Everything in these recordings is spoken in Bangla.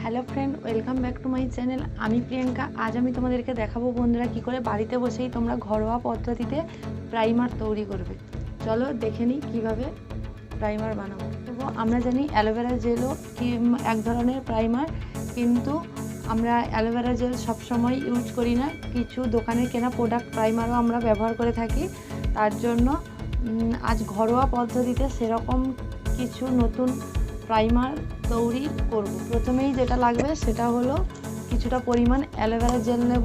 Hello friend, welcome back to my channel. আমি প্রিয়াঙ্কা। আজ আমি তোমাদেরকে দেখাবো বন্ধুরা কী করে বাড়িতে বসেই তোমরা ঘরোয়া পদ্ধতিতে প্রাইমার তৈরি করবে। চলো দেখে নিই কীভাবে প্রাইমার বানাবো। এবং আমরা জানি অ্যালোভেরা জেলও কি এক ধরনের প্রাইমার, কিন্তু আমরা অ্যালোভেরা জেল সবসময় ইউজ করি না। কিছু দোকানে কেনা প্রোডাক্ট প্রাইমারও আমরা ব্যবহার করে থাকি। তার জন্য আজ ঘরোয়া পদ্ধতিতে সেরকম কিছু নতুন প্রাইমার তৈরি করব। প্রথমেই যেটা লাগবে সেটা হলো কিছুটা পরিমাণ অ্যালোভেরা জেল নেব।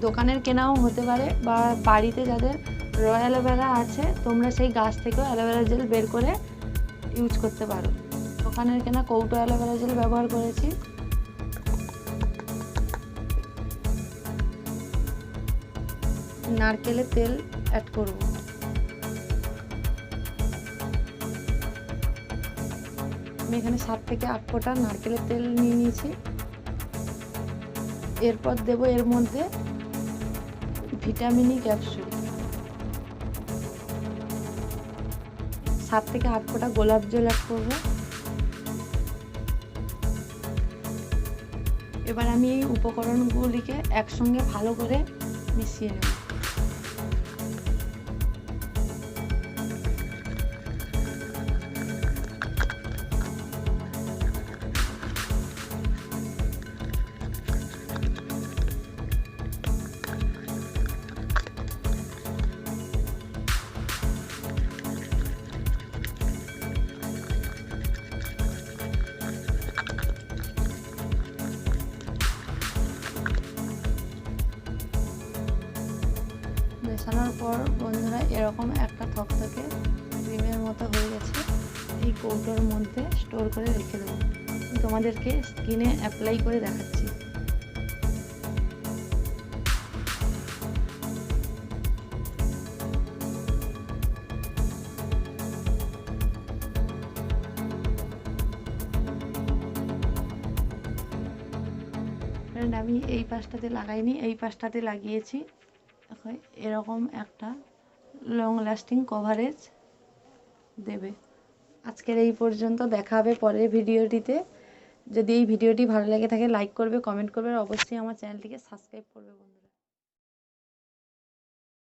দোকানের কেনাও হতে পারে, বা বাড়িতে যাদের র অ্যালোভেরা আছে তোমরা সেই গাছ থেকেও অ্যালোভেরা জেল বের করে ইউজ করতে পারো। দোকানের কেনা কৌটো অ্যালোভেরা জেল ব্যবহার করেছি। নারকেলের তেল অ্যাড করব। আমি এখানে 7 থেকে 8 ফোঁটা নারকেলের তেল নিয়ে নিয়েছি। এরপর দেব এর মধ্যে ভিটামিন ই ক্যাপসুল। 7 থেকে 8 ফোঁটা গোলাপ জল অ্যাড করব। এবার আমি এই উপকরণগুলিকে একসঙ্গে ভালো করে মিশিয়ে নেব। মেশানোর পর বন্ধুরা এরকম একটা থকথকে ক্রিমের মতো হয়ে গেছে। এই কৌটোর মধ্যে স্টোর করে রেখে দেবো। তোমাদেরকে স্কিনে অ্যাপ্লাই করে দেখাচ্ছি। আমি এই পাশটাতে লাগাইনি, এই পাশটাতে লাগিয়েছি। এরকম একটা লং লাস্টিং কভারেজ দেবে। আজকের এই পর্যন্ত, দেখা হবে পরের ভিডিওটিতে। যদি এই ভিডিওটি ভালো লেগে থাকে লাইক করবে, কমেন্ট করবে, আর অবশ্যই আমার চ্যানেলটিকে সাবস্ক্রাইব করবে বন্ধুরা।